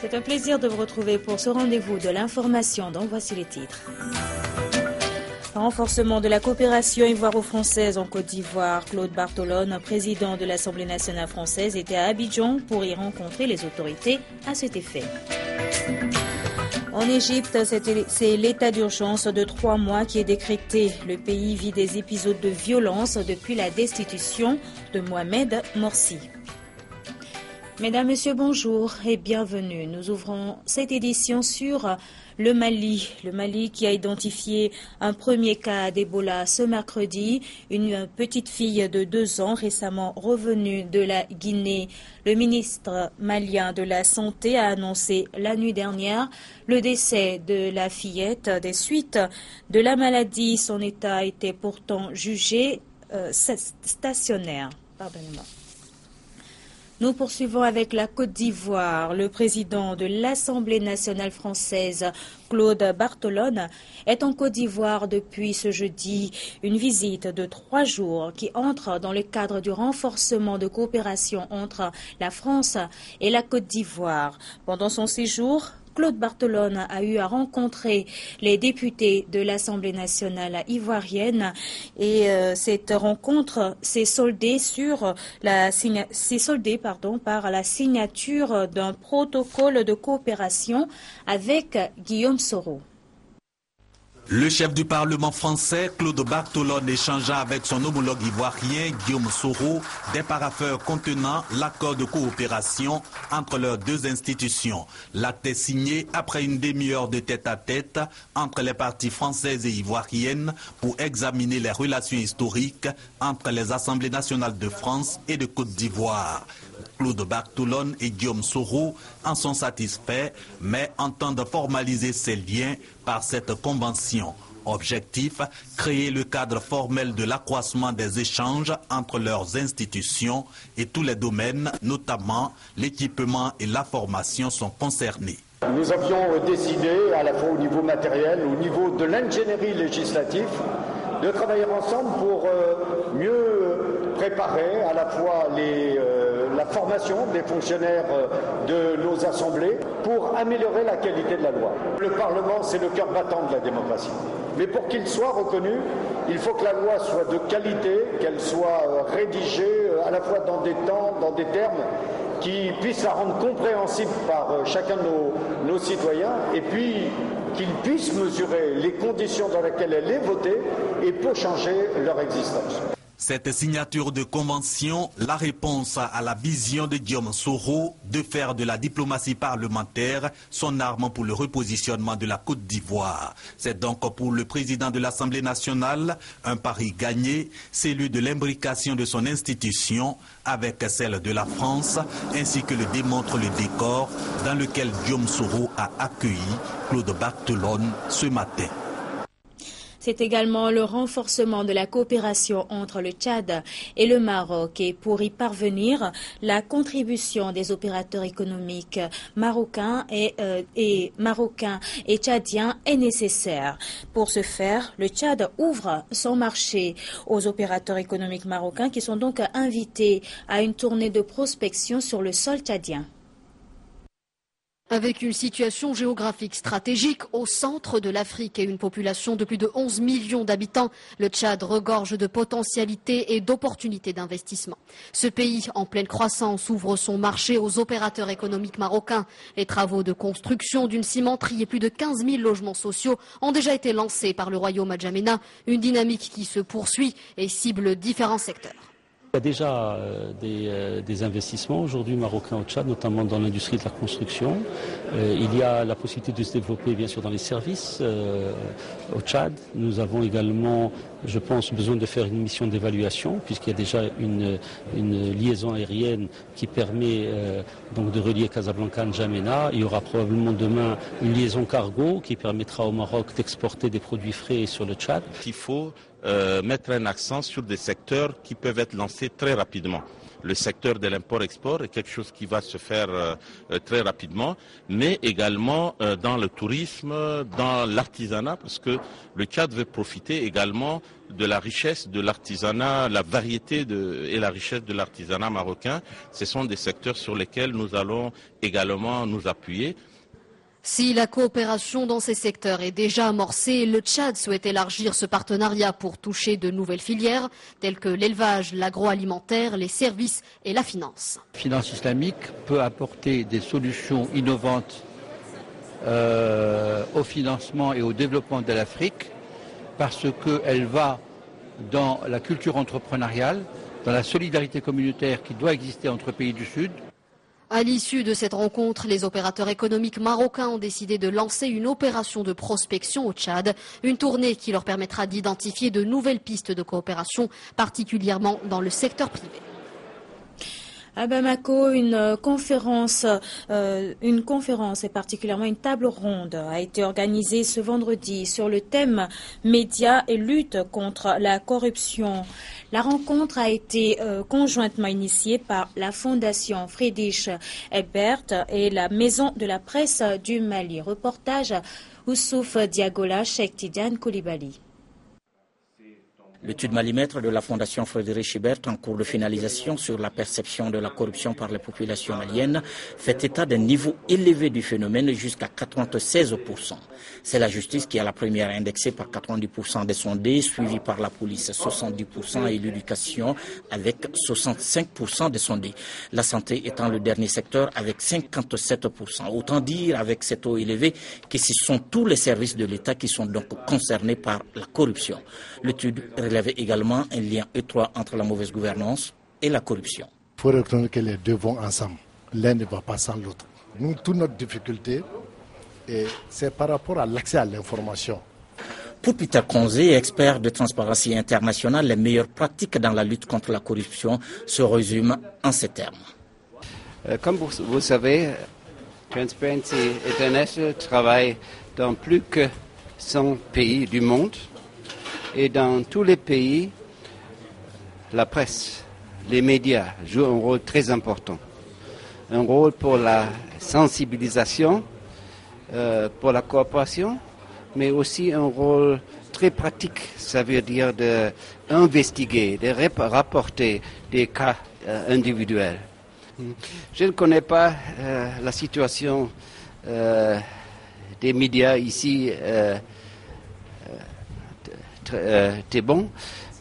C'est un plaisir de vous retrouver pour ce rendez-vous de l'information, dont voici les titres. Renforcement de la coopération ivoiro-française en Côte d'Ivoire. Claude Bartolone, président de l'Assemblée nationale française, était à Abidjan pour y rencontrer les autorités à cet effet. En Égypte, c'est l'état d'urgence de 3 mois qui est décrété. Le pays vit des épisodes de violence depuis la destitution de Mohamed Morsi. Mesdames, Messieurs, bonjour et bienvenue. Nous ouvrons cette édition sur le Mali. Le Mali qui a identifié un premier cas d'Ebola ce mercredi. Une petite fille de 2 ans récemment revenue de la Guinée. Le ministre malien de la Santé a annoncé la nuit dernière le décès de la fillette des suites de la maladie. Son état était pourtant jugé stationnaire. Pardonnez-moi. Nous poursuivons avec la Côte d'Ivoire. Le président de l'Assemblée nationale française, Claude Bartolone, est en Côte d'Ivoire depuis ce jeudi. Une visite de 3 jours qui entre dans le cadre du renforcement de coopération entre la France et la Côte d'Ivoire. Pendant son séjour, Claude Bartolone a eu à rencontrer les députés de l'Assemblée nationale ivoirienne et cette rencontre s'est soldée par la signature d'un protocole de coopération avec Guillaume Soro. Le chef du Parlement français, Claude Bartolone, échangea avec son homologue ivoirien, Guillaume Soro, des parapheurs contenant l'accord de coopération entre leurs 2 institutions. L'acte est signé après une demi-heure de tête-à-tête entre les parties françaises et ivoiriennes pour examiner les relations historiques entre les Assemblées nationales de France et de Côte d'Ivoire. Claude Bartolone et Guillaume Soro en sont satisfaits, mais entendent formaliser ces liens par cette convention. Objectif, créer le cadre formel de l'accroissement des échanges entre leurs institutions et tous les domaines, notamment l'équipement et la formation, sont concernés. Nous avions décidé, à la fois au niveau matériel, au niveau de l'ingénierie législative, de travailler ensemble pour mieux préparer à la fois la formation des fonctionnaires de nos assemblées pour améliorer la qualité de la loi. Le Parlement, c'est le cœur battant de la démocratie. Mais pour qu'il soit reconnu, il faut que la loi soit de qualité, qu'elle soit rédigée à la fois dans des temps, dans des termes qui puissent la rendre compréhensible par chacun de nos citoyens, et puis qu'ils puissent mesurer les conditions dans lesquelles elle est votée et peut changer leur existence. Cette signature de convention, la réponse à la vision de Guillaume Soro de faire de la diplomatie parlementaire son arme pour le repositionnement de la Côte d'Ivoire. C'est donc pour le président de l'Assemblée nationale un pari gagné, celui de l'imbrication de son institution avec celle de la France, ainsi que le démontre le décor dans lequel Guillaume Soro a accueilli Claude Bartolone ce matin. C'est également le renforcement de la coopération entre le Tchad et le Maroc. Et pour y parvenir, la contribution des opérateurs économiques marocains et tchadiens est nécessaire. Pour ce faire, le Tchad ouvre son marché aux opérateurs économiques marocains qui sont donc invités à une tournée de prospection sur le sol tchadien. Avec une situation géographique stratégique au centre de l'Afrique et une population de plus de 11 millions d'habitants, le Tchad regorge de potentialités et d'opportunités d'investissement. Ce pays, en pleine croissance, ouvre son marché aux opérateurs économiques marocains. Les travaux de construction d'une cimenterie et plus de 15 000 logements sociaux ont déjà été lancés par le royaume N'Djamena, une dynamique qui se poursuit et cible différents secteurs. Il y a déjà des investissements aujourd'hui marocains au Tchad, notamment dans l'industrie de la construction. Il y a la possibilité de se développer bien sûr dans les services au Tchad. Nous avons également, je pense, besoin de faire une mission d'évaluation puisqu'il y a déjà une liaison aérienne qui permet donc de relier Casablanca à N'Djamena. Il y aura probablement demain une liaison cargo qui permettra au Maroc d'exporter des produits frais sur le Tchad. Il faut mettre un accent sur des secteurs qui peuvent être lancés très rapidement. Le secteur de l'import-export est quelque chose qui va se faire très rapidement, mais également dans le tourisme, dans l'artisanat, parce que le Tchad veut profiter également de la richesse de l'artisanat, la variété et la richesse de l'artisanat marocain. Ce sont des secteurs sur lesquels nous allons également nous appuyer. Si la coopération dans ces secteurs est déjà amorcée, le Tchad souhaite élargir ce partenariat pour toucher de nouvelles filières telles que l'élevage, l'agroalimentaire, les services et la finance. La finance islamique peut apporter des solutions innovantes au financement et au développement de l'Afrique parce qu'elle va dans la culture entrepreneuriale, dans la solidarité communautaire qui doit exister entre pays du Sud. À l'issue de cette rencontre, les opérateurs économiques marocains ont décidé de lancer une opération de prospection au Tchad, une tournée qui leur permettra d'identifier de nouvelles pistes de coopération, particulièrement dans le secteur privé. À Bamako, une conférence et particulièrement une table ronde a été organisée ce vendredi sur le thème médias et lutte contre la corruption. La rencontre a été conjointement initiée par la Fondation Friedrich Ebert et la Maison de la Presse du Mali. Reportage Oussouf Diagola, Cheikh Tidiane Koulibaly. L'étude malimètre de la Fondation Friedrich Ebert en cours de finalisation sur la perception de la corruption par les populations maliennes fait état d'un niveau élevé du phénomène jusqu'à 96%. C'est la justice qui est la première indexée par 90% des sondés, suivie par la police 70% et l'éducation avec 65% des sondés. La santé étant le dernier secteur avec 57%. Autant dire avec cet taux élevé que ce sont tous les services de l'État qui sont donc concernés par la corruption. L'étude relève également un lien étroit entre la mauvaise gouvernance et la corruption. Il faut reconnaître que les deux vont ensemble. L'un ne va pas sans l'autre. Nous, toute notre difficulté, c'est par rapport à l'accès à l'information. Pour Peter Konzé, expert de Transparency International, les meilleures pratiques dans la lutte contre la corruption se résument en ces termes. Comme vous savez, Transparency International travaille dans plus que 100 pays du monde. Et dans tous les pays, la presse, les médias jouent un rôle très important. Un rôle pour la sensibilisation, pour la coopération, mais aussi un rôle très pratique. Ça veut dire d'investiguer, de rapporter des cas individuels. Je ne connais pas la situation des médias ici. Très bon,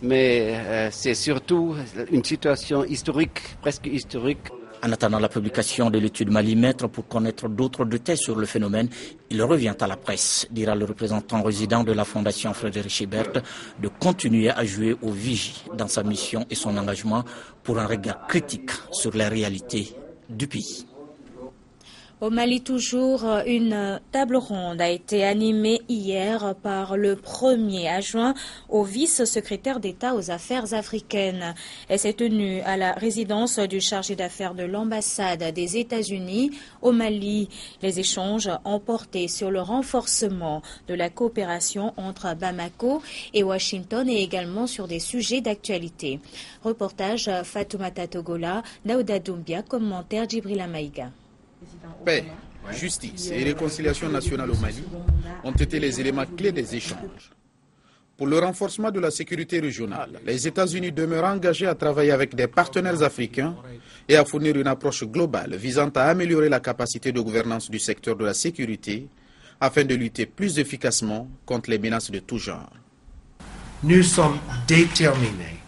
mais c'est surtout une situation historique, presque historique. En attendant la publication de l'étude malimètre pour connaître d'autres détails sur le phénomène, il revient à la presse, dira le représentant résident de la Fondation Friedrich Ebert, de continuer à jouer au vigie dans sa mission et son engagement pour un regard critique sur la réalité du pays. Au Mali toujours, une table ronde a été animée hier par le premier adjoint au vice-secrétaire d'État aux affaires africaines. Elle s'est tenue à la résidence du chargé d'affaires de l'ambassade des États-Unis au Mali. Les échanges ont porté sur le renforcement de la coopération entre Bamako et Washington et également sur des sujets d'actualité. Reportage Fatoumata Togola, Daouda Doumbia, commentaire Djibril Maïga. Paix, justice et réconciliation nationale au Mali ont été les éléments clés des échanges. Pour le renforcement de la sécurité régionale, les États-Unis demeurent engagés à travailler avec des partenaires africains et à fournir une approche globale visant à améliorer la capacité de gouvernance du secteur de la sécurité afin de lutter plus efficacement contre les menaces de tout genre. Nous sommes déterminés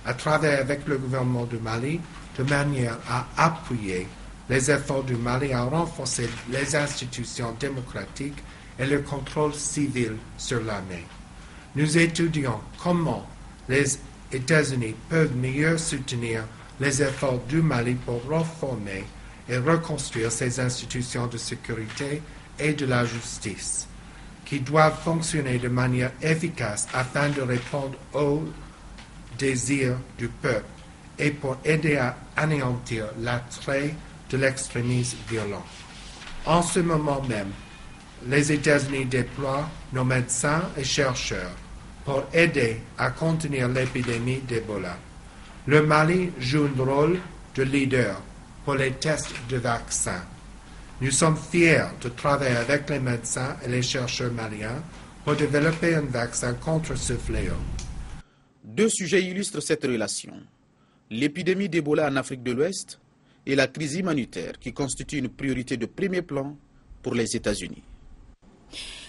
à travailler avec le gouvernement du Mali de manière à appuyer les efforts du Mali à renforcer les institutions démocratiques et le contrôle civil sur l'armée. Nous étudions comment les États-Unis peuvent mieux soutenir les efforts du Mali pour reformer et reconstruire ces institutions de sécurité et de la justice, qui doivent fonctionner de manière efficace afin de répondre aux désirs du peuple et pour aider à anéantir l'attrait de l'extrémisme violent. En ce moment même, les États-Unis déploient nos médecins et chercheurs pour aider à contenir l'épidémie d'Ebola. Le Mali joue un rôle de leader pour les tests de vaccins. Nous sommes fiers de travailler avec les médecins et les chercheurs maliens pour développer un vaccin contre ce fléau. Deux sujets illustrent cette relation. L'épidémie d'Ebola en Afrique de l'Ouest et la crise humanitaire qui constitue une priorité de premier plan pour les États-Unis.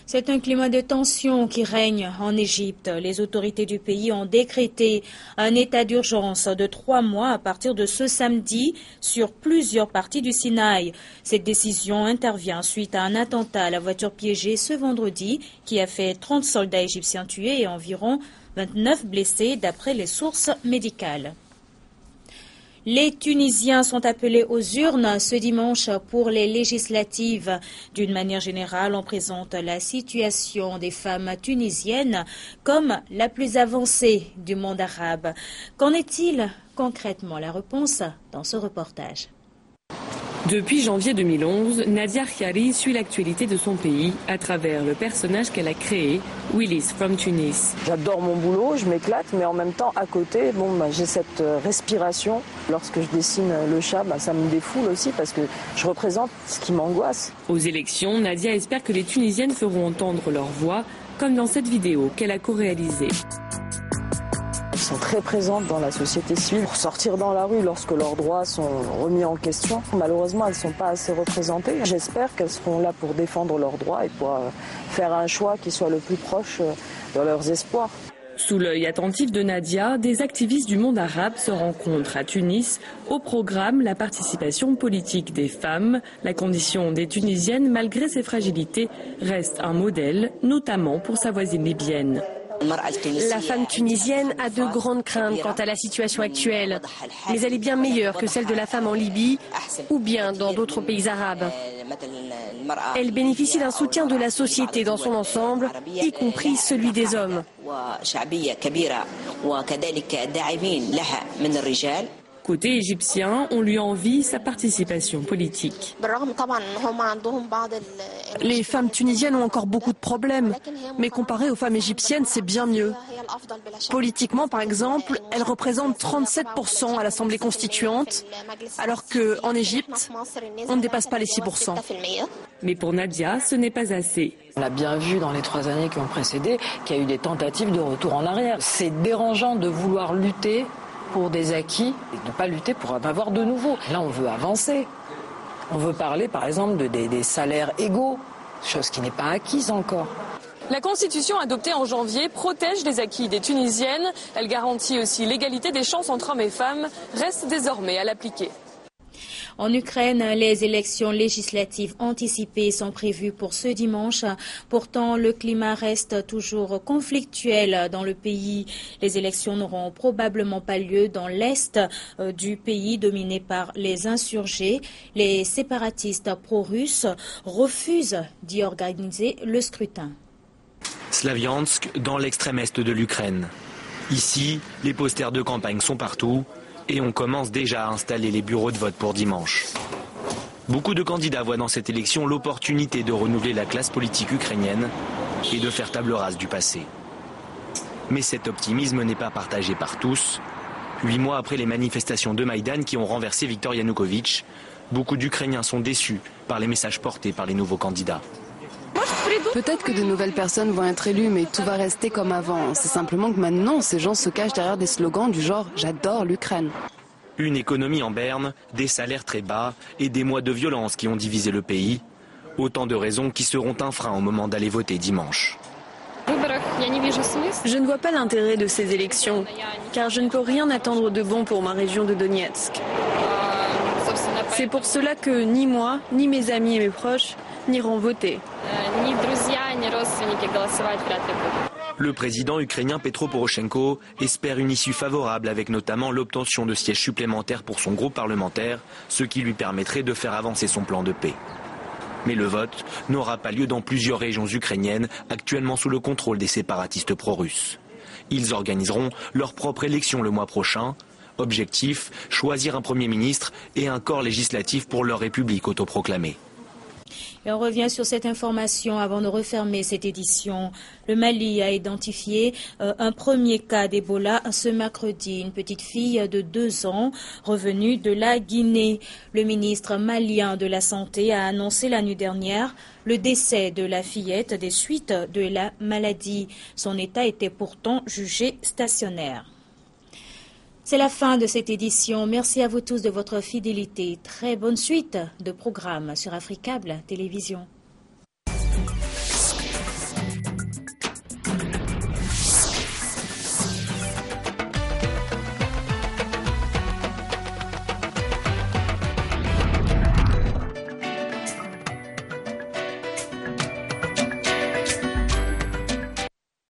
C'est un climat de tension qui règne en Égypte. Les autorités du pays ont décrété un état d'urgence de 3 mois à partir de ce samedi sur plusieurs parties du Sinaï. Cette décision intervient suite à un attentat à la voiture piégée ce vendredi qui a fait 30 soldats égyptiens tués et environ 29 blessés d'après les sources médicales. Les Tunisiens sont appelés aux urnes ce dimanche pour les législatives. D'une manière générale, on présente la situation des femmes tunisiennes comme la plus avancée du monde arabe. Qu'en est-il concrètement? La réponse dans ce reportage. Depuis janvier 2011, Nadia Khiari suit l'actualité de son pays à travers le personnage qu'elle a créé, Willis from Tunis. J'adore mon boulot, je m'éclate, mais en même temps, à côté, j'ai cette respiration. Lorsque je dessine le chat, ça me défoule aussi parce que je représente ce qui m'angoisse. Aux élections, Nadia espère que les Tunisiennes feront entendre leur voix, comme dans cette vidéo qu'elle a co-réalisée. Elles sont très présentes dans la société civile pour sortir dans la rue lorsque leurs droits sont remis en question. Malheureusement, elles ne sont pas assez représentées. J'espère qu'elles seront là pour défendre leurs droits et pour faire un choix qui soit le plus proche de leurs espoirs. Sous l'œil attentif de Nadia, des activistes du monde arabe se rencontrent à Tunis. Au programme, la participation politique des femmes. La condition des Tunisiennes, malgré ses fragilités, reste un modèle, notamment pour sa voisine libyenne. La femme tunisienne a de grandes craintes quant à la situation actuelle, mais elle est bien meilleure que celle de la femme en Libye ou bien dans d'autres pays arabes. Elle bénéficie d'un soutien de la société dans son ensemble, y compris celui des hommes. Côté égyptien, on lui envie sa participation politique. Les femmes tunisiennes ont encore beaucoup de problèmes, mais comparé aux femmes égyptiennes, c'est bien mieux. Politiquement, par exemple, elles représentent 37% à l'Assemblée constituante, alors qu'en Égypte, on ne dépasse pas les 6%. Mais pour Nadia, ce n'est pas assez. On a bien vu dans les 3 années qui ont précédé qu'il y a eu des tentatives de retour en arrière. C'est dérangeant de vouloir lutter pour des acquis et de ne pas lutter pour en avoir de nouveaux. Là, on veut avancer. On veut parler, par exemple, des salaires égaux, chose qui n'est pas acquise encore. La Constitution adoptée en janvier protège les acquis des Tunisiennes. Elle garantit aussi l'égalité des chances entre hommes et femmes. Reste désormais à l'appliquer. En Ukraine, les élections législatives anticipées sont prévues pour ce dimanche. Pourtant, le climat reste toujours conflictuel dans le pays. Les élections n'auront probablement pas lieu dans l'est du pays dominé par les insurgés. Les séparatistes pro-russes refusent d'y organiser le scrutin. Slaviansk, dans l'extrême est de l'Ukraine. Ici, les posters de campagne sont partout. Et on commence déjà à installer les bureaux de vote pour dimanche. Beaucoup de candidats voient dans cette élection l'opportunité de renouveler la classe politique ukrainienne et de faire table rase du passé. Mais cet optimisme n'est pas partagé par tous. 8 mois après les manifestations de Maïdan qui ont renversé Viktor Yanukovych, beaucoup d'Ukrainiens sont déçus par les messages portés par les nouveaux candidats. Peut-être que de nouvelles personnes vont être élues, mais tout va rester comme avant. C'est simplement que maintenant, ces gens se cachent derrière des slogans du genre « J'adore l'Ukraine ». Une économie en berne, des salaires très bas et des mois de violence qui ont divisé le pays. Autant de raisons qui seront un frein au moment d'aller voter dimanche. Je ne vois pas l'intérêt de ces élections, car je ne peux rien attendre de bon pour ma région de Donetsk. C'est pour cela que ni moi, ni mes amis et mes proches n'iront voter. Le président ukrainien Petro Poroshenko espère une issue favorable avec notamment l'obtention de sièges supplémentaires pour son groupe parlementaire, ce qui lui permettrait de faire avancer son plan de paix. Mais le vote n'aura pas lieu dans plusieurs régions ukrainiennes actuellement sous le contrôle des séparatistes pro-russes. Ils organiseront leur propre élection le mois prochain. Objectif, choisir un Premier ministre et un corps législatif pour leur république autoproclamée. Et on revient sur cette information avant de refermer cette édition. Le Mali a identifié un premier cas d'Ebola ce mercredi. Une petite fille de 2 ans revenue de la Guinée. Le ministre malien de la Santé a annoncé la nuit dernière le décès de la fillette des suites de la maladie. Son état était pourtant jugé stationnaire. C'est la fin de cette édition. Merci à vous tous de votre fidélité. Très bonne suite de programmes sur Africable Télévision.